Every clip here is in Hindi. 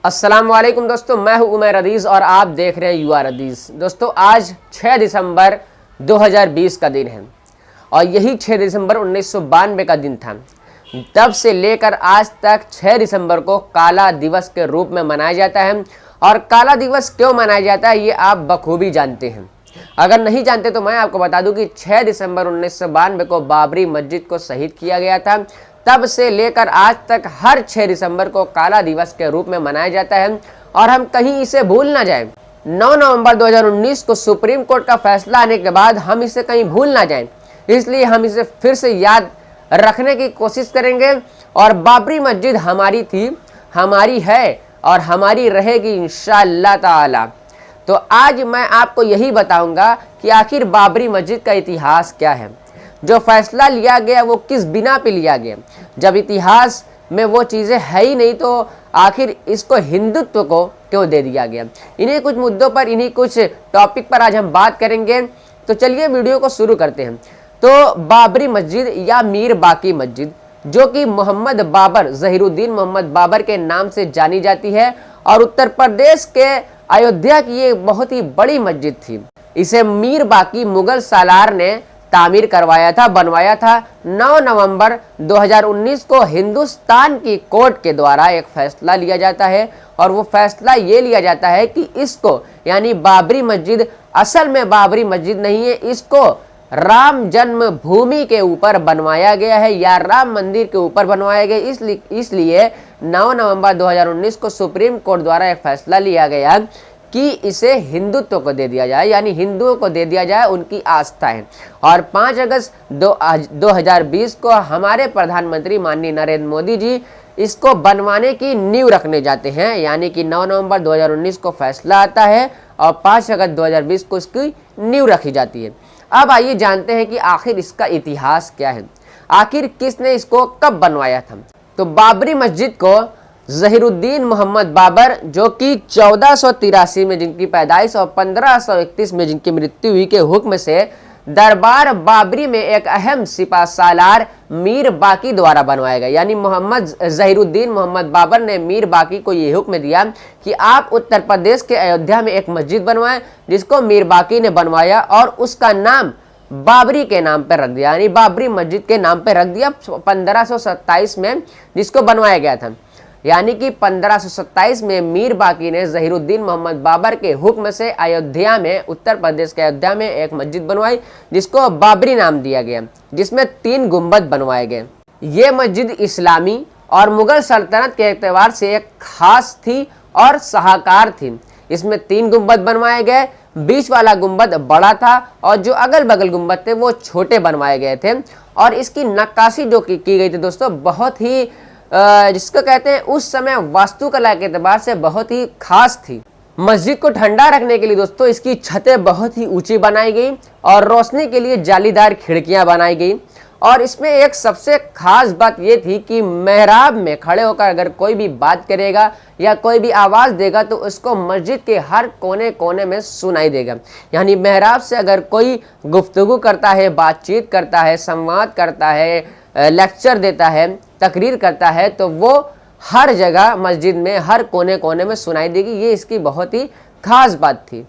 अस्सलाम वालेकुम दोस्तों, मैं हूं उमर अदीज़ और आप देख रहे हैं यू आर अदीज़। दोस्तों आज 6 दिसंबर 2020 का दिन है और यही 6 दिसंबर 1992 का दिन था। तब से लेकर आज तक 6 दिसंबर को काला दिवस के रूप में मनाया जाता है। और काला दिवस क्यों मनाया जाता है ये आप बखूबी जानते हैं। अगर नहीं जानते तो मैं आपको बता दूं कि 6 दिसंबर 1992 को बाबरी मस्जिद को शहीद किया गया था। तब से लेकर आज तक हर 6 दिसंबर को काला दिवस के रूप में मनाया जाता है और हम कहीं इसे भूल ना जाएं। 9 नवंबर 2019 को सुप्रीम कोर्ट का फैसला आने के बाद हम इसे कहीं भूल ना जाएं, इसलिए हम इसे फिर से याद रखने की कोशिश करेंगे। और बाबरी मस्जिद हमारी थी, हमारी है और हमारी रहेगी इंशाअल्लाह ताला। तो आज मैं आपको यही बताऊंगा कि आखिर बाबरी मस्जिद का इतिहास क्या है, जो फैसला लिया गया वो किस बिना पे लिया गया। जब इतिहास में वो चीज़ें है ही नहीं तो आखिर इसको हिंदुत्व को क्यों दे दिया गया। इन्हीं कुछ मुद्दों पर, इन्हीं कुछ टॉपिक पर आज हम बात करेंगे। तो चलिए वीडियो को शुरू करते हैं। तो बाबरी मस्जिद या मीर बाकी मस्जिद, जो कि मोहम्मद बाबर, ज़हीरुद्दीन मोहम्मद बाबर के नाम से जानी जाती है और उत्तर प्रदेश के अयोध्या की ये बहुत ही बड़ी मस्जिद थी। इसे मीर बाकी मुगल सालार ने तामीर करवाया था, बनवाया था। 9 नवंबर 2019 को हिंदुस्तान की कोर्ट के द्वारा एक फैसला लिया जाता है और वो फैसला ये लिया जाता है कि इसको यानी बाबरी मस्जिद असल में बाबरी मस्जिद नहीं है, इसको राम जन्मभूमि के ऊपर बनवाया गया है या राम मंदिर के ऊपर बनवाया गया। इसलिए 9 नवंबर 2019 को सुप्रीम कोर्ट द्वारा एक फैसला लिया गया कि इसे हिंदुत्व को दे दिया जाए, यानी हिंदुओं को दे दिया जाए, उनकी आस्था है। और 5 अगस्त 2020 को हमारे प्रधानमंत्री माननीय नरेंद्र मोदी जी इसको बनवाने की नींव रखने जाते हैं, यानी कि 9 नवंबर 2019 को फैसला आता है और 5 अगस्त 2020 को इसकी नींव रखी जाती है। अब आइए जानते हैं कि आखिर इसका इतिहास क्या है, आखिर किसने इसको कब बनवाया था। तो बाबरी मस्जिद को ज़हीरुद्दीन मोहम्मद बाबर, जो कि 1483 में जिनकी पैदाइश और 1531 में जिनकी मृत्यु हुई, के हुक्म से दरबार बाबरी में एक अहम सिपा सालार मीर बाकी द्वारा बनवाया गया। यानी मोहम्मद ज़हीरुद्दीन मोहम्मद बाबर ने मीर बाकी को ये हुक्म दिया कि आप उत्तर प्रदेश के अयोध्या में एक मस्जिद बनवाएं, जिसको मीर बाकी ने बनवाया और उसका नाम बाबरी के नाम पर रख दिया, यानी बाबरी मस्जिद के नाम पर रख दिया 1527 में जिसको बनवाया गया था। यानी कि 1527 में मीर बाकी ने ज़हीरुद्दीन मोहम्मद बाबर के हुक्म से अयोध्या में, उत्तर प्रदेश के अयोध्या में एक मस्जिद बनवाई जिसको बाबरी नाम दिया गया, जिसमें 3 गुंबद बनवाए गए। ये मस्जिद इस्लामी और मुगल सल्तनत के एतबार से एक खास थी और शाहकार थी। इसमें 3 गुंबद बनवाए गए, बीच वाला गुंबद बड़ा था और जो अगल बगल गुंबद थे वो छोटे बनवाए गए थे। और इसकी नक्काशी जो की गई थी दोस्तों, बहुत ही जिसको कहते हैं उस समय वास्तुकला के एतबार से बहुत ही खास थी। मस्जिद को ठंडा रखने के लिए दोस्तों इसकी छतें बहुत ही ऊंची बनाई गई और रोशनी के लिए जालीदार खिड़कियां बनाई गई। और इसमें एक सबसे खास बात यह थी कि मेहराब में खड़े होकर अगर कोई भी बात करेगा या कोई भी आवाज़ देगा तो उसको मस्जिद के हर कोने कोने में सुनाई देगा। यानी मेहराब से अगर कोई गुफ्तगू करता है, बातचीत करता है, संवाद करता है, लेक्चर देता है, तकरीर करता है, तो वो हर जगह मस्जिद में हर कोने कोने में सुनाई देगी। ये इसकी बहुत ही खास बात थी।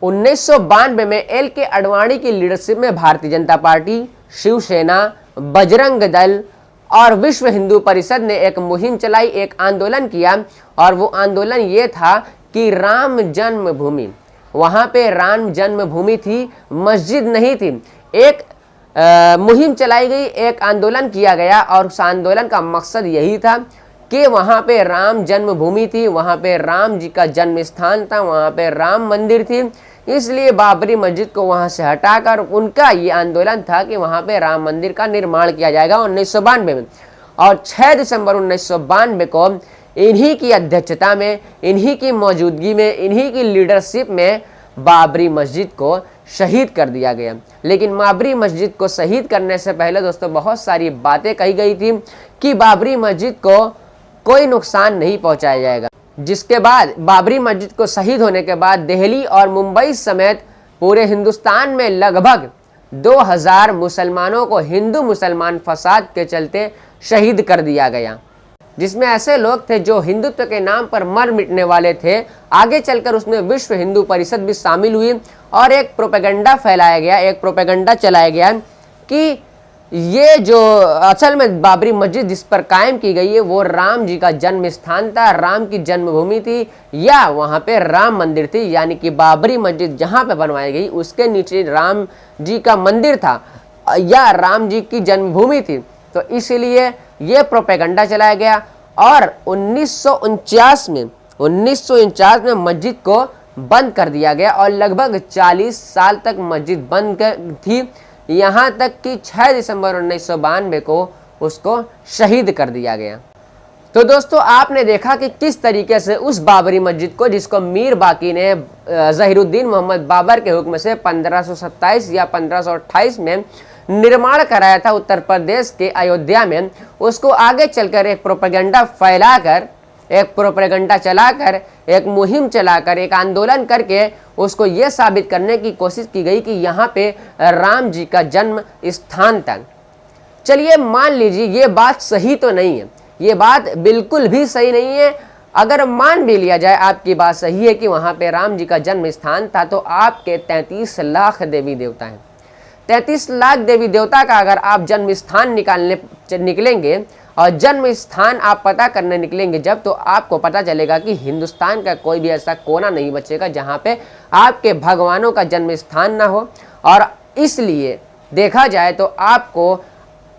1992 में एल के अडवाणी की लीडरशिप में भारतीय जनता पार्टी, शिवसेना, बजरंग दल और विश्व हिंदू परिषद ने एक मुहिम चलाई, एक आंदोलन किया। और वो आंदोलन ये था कि राम जन्मभूमि, वहाँ पे राम जन्मभूमि थी, मस्जिद नहीं थी। एक मुहिम चलाई गई, एक आंदोलन किया गया और उस आंदोलन का मकसद यही था कि वहाँ पे राम जन्मभूमि थी, वहाँ पे राम जी का जन्म स्थान था, वहाँ पे राम मंदिर थी। इसलिए बाबरी मस्जिद को वहाँ से हटाकर उनका ये आंदोलन था कि वहाँ पे राम मंदिर का निर्माण किया जाएगा 1992 में। और 6 दिसंबर 1992 को इन्हीं की अध्यक्षता में, इन्हीं की मौजूदगी में, इन्हीं की लीडरशिप में बाबरी मस्जिद को शहीद कर दिया गया। लेकिन बाबरी मस्जिद को शहीद करने से पहले दोस्तों बहुत सारी बातें कही गई थी कि बाबरी मस्जिद को कोई नुकसान नहीं पहुंचाया जाएगा। जिसके बाद बाबरी मस्जिद को शहीद होने के बाद दिल्ली और मुंबई समेत पूरे हिंदुस्तान में लगभग 2000 मुसलमानों को हिंदू मुसलमान फसाद के चलते शहीद कर दिया गया। जिसमें ऐसे लोग थे जो हिंदुत्व के नाम पर मर मिटने वाले थे। आगे चलकर उसमें विश्व हिंदू परिषद भी शामिल हुई और एक प्रोपेगेंडा फैलाया गया, एक प्रोपेगेंडा चलाया गया कि ये जो असल में बाबरी मस्जिद जिस पर कायम की गई है वो राम जी का जन्म स्थान था, राम की जन्मभूमि थी, या वहाँ पे राम मंदिर थी। यानी कि बाबरी मस्जिद जहाँ पे बनवाई गई उसके नीचे राम जी का मंदिर था या राम जी की जन्मभूमि थी। तो इसलिए ये प्रोपेगेंडा चलाया गया और 1949 में मस्जिद को बंद कर दिया गया और लगभग 40 साल तक मस्जिद बंद थी, यहाँ तक कि 6 दिसंबर 1992 को उसको शहीद कर दिया गया। तो दोस्तों आपने देखा कि किस तरीके से उस बाबरी मस्जिद को, जिसको मीर बाकी ने ज़हीरुद्दीन मोहम्मद बाबर के हुक्म से 1527 या 1528 में निर्माण कराया था उत्तर प्रदेश के अयोध्या में, उसको आगे चलकर एक प्रोपेगेंडा फैलाकर, एक प्रोपेगेंडा चलाकर, एक मुहिम चलाकर, एक आंदोलन करके उसको ये साबित करने की कोशिश की गई कि यहाँ पे राम जी का जन्म स्थान था। चलिए मान लीजिए ये बात सही तो नहीं है, ये बात बिल्कुल भी सही नहीं है। अगर मान भी लिया जाए आपकी बात सही है कि वहाँ पे राम जी का जन्म स्थान था, तो आपके 33 लाख देवी देवता हैं। 33 लाख देवी देवता का अगर आप जन्म स्थान निकलेंगे और जन्म स्थान आप पता करने निकलेंगे जब, तो आपको पता चलेगा कि हिंदुस्तान का कोई भी ऐसा कोना नहीं बचेगा जहाँ पे आपके भगवानों का जन्म स्थान ना हो। और इसलिए देखा जाए तो आपको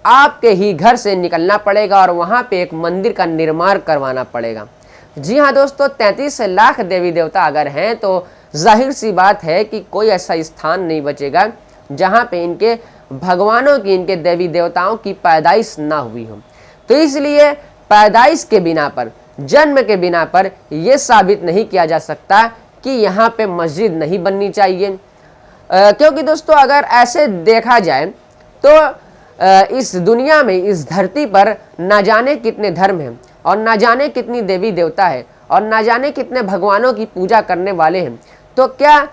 आपके ही घर से निकलना पड़ेगा और वहाँ पे एक मंदिर का निर्माण करवाना पड़ेगा। जी हाँ दोस्तों, 33 लाख देवी देवता अगर हैं तो जाहिर सी बात है कि कोई ऐसा स्थान नहीं बचेगा जहाँ पे इनके भगवानों की, इनके देवी देवताओं की पैदाइश ना हुई हो। तो इसलिए पैदाइश के बिना पर, जन्म के बिना पर यह साबित नहीं किया जा सकता कि यहाँ पे मस्जिद नहीं बननी चाहिए। क्योंकि दोस्तों अगर ऐसे देखा जाए तो इस दुनिया में, इस धरती पर ना जाने कितने धर्म हैं और ना जाने कितनी देवी देवता है और ना जाने कितने भगवानों की पूजा करने वाले हैं। तो क्या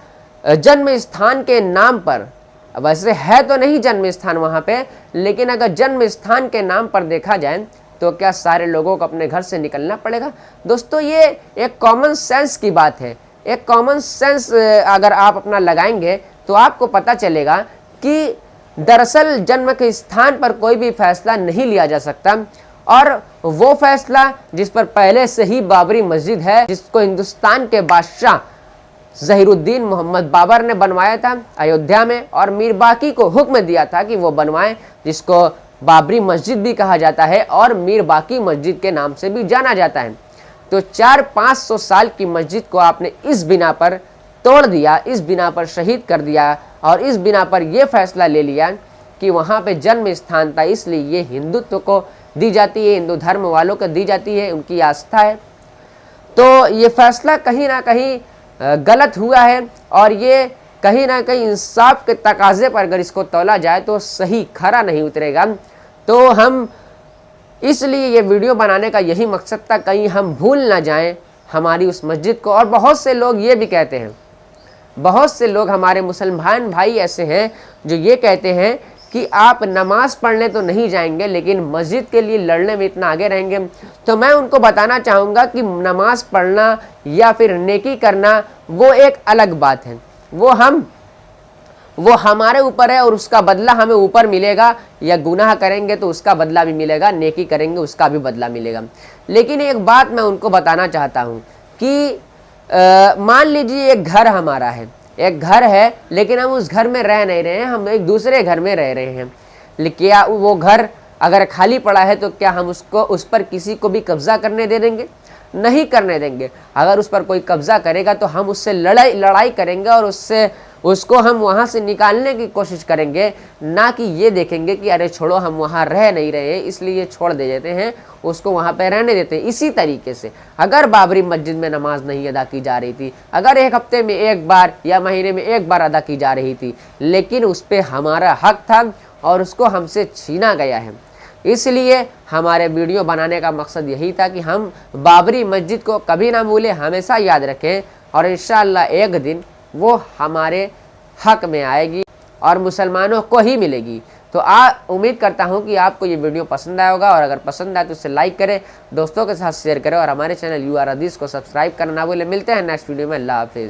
जन्म स्थान के नाम पर, वैसे है तो नहीं जन्म स्थान वहाँ पे, लेकिन अगर जन्म स्थान के नाम पर देखा जाए तो क्या सारे लोगों को अपने घर से निकलना पड़ेगा? दोस्तों ये एक कॉमन सेंस की बात है। एक कॉमन सेंस अगर आप अपना लगाएंगे तो आपको पता चलेगा कि दरअसल जन्म के स्थान पर कोई भी फैसला नहीं लिया जा सकता, और वो फैसला जिस पर पहले से ही बाबरी मस्जिद है, जिसको हिंदुस्तान के बादशाह ज़हीरुद्दीन मोहम्मद बाबर ने बनवाया था अयोध्या में, और मीर बाकी को हुक्म दिया था कि वो बनवाएं, जिसको बाबरी मस्जिद भी कहा जाता है और मीर बाकी मस्जिद के नाम से भी जाना जाता है। तो 400-500 साल की मस्जिद को आपने इस बिना पर तोड़ दिया, इस बिना पर शहीद कर दिया और इस बिना पर यह फैसला ले लिया कि वहाँ पे जन्म स्थान था, इसलिए ये हिंदुत्व को दी जाती है, हिंदू धर्म वालों को दी जाती है, उनकी आस्था है। तो ये फैसला कहीं ना कहीं गलत हुआ है और ये कहीं ना कहीं इंसाफ के तकाजे पर अगर इसको तौला जाए तो सही खरा नहीं उतरेगा। तो हम इसलिए ये वीडियो बनाने का यही मकसद था, कहीं हम भूल ना जाएं हमारी उस मस्जिद को। और बहुत से लोग ये भी कहते हैं, बहुत से लोग हमारे मुसलमान भाई ऐसे हैं जो ये कहते हैं कि आप नमाज पढ़ने तो नहीं जाएंगे लेकिन मस्जिद के लिए लड़ने में इतना आगे रहेंगे। तो मैं उनको बताना चाहूँगा कि नमाज पढ़ना या फिर नेकी करना वो एक अलग बात है, वो हमारे ऊपर है और उसका बदला हमें ऊपर मिलेगा। या गुनाह करेंगे तो उसका बदला भी मिलेगा, नेकी करेंगे उसका भी बदला मिलेगा। लेकिन एक बात मैं उनको बताना चाहता हूँ कि मान लीजिए एक घर हमारा है, एक घर है लेकिन हम उस घर में रह नहीं रहे हैं, हम एक दूसरे घर में रह रहे हैं। लेकिन क्या वो घर अगर खाली पड़ा है तो क्या हम उस पर किसी को भी कब्जा करने दे देंगे? नहीं करने देंगे। अगर उस पर कोई कब्जा करेगा तो हम उससे लड़ाई करेंगे और उसको हम वहाँ से निकालने की कोशिश करेंगे, ना कि ये देखेंगे कि अरे छोड़ो हम वहाँ रह नहीं रहे इसलिए छोड़ दे देते हैं, उसको वहाँ पे रहने देते हैं। इसी तरीके से अगर बाबरी मस्जिद में नमाज नहीं अदा की जा रही थी, अगर एक हफ्ते में एक बार या महीने में एक बार अदा की जा रही थी, लेकिन उस पर हमारा हक था और उसको हमसे छीना गया है, इसलिए हमारे वीडियो बनाने का मकसद यही था कि हम बाबरी मस्जिद को कभी ना भूलें, हमेशा याद रखें और इंशाअल्लाह एक दिन वो हमारे हक में आएगी और मुसलमानों को ही मिलेगी। तो उम्मीद करता हूँ कि आपको ये वीडियो पसंद आया होगा, और अगर पसंद आए तो इसे लाइक करें, दोस्तों के साथ शेयर करें, और हमारे चैनल UR हदीस को सब्सक्राइब करना ना भूलें। मिलते हैं नेक्स्ट वीडियो में। अल्लाह हाफिज़।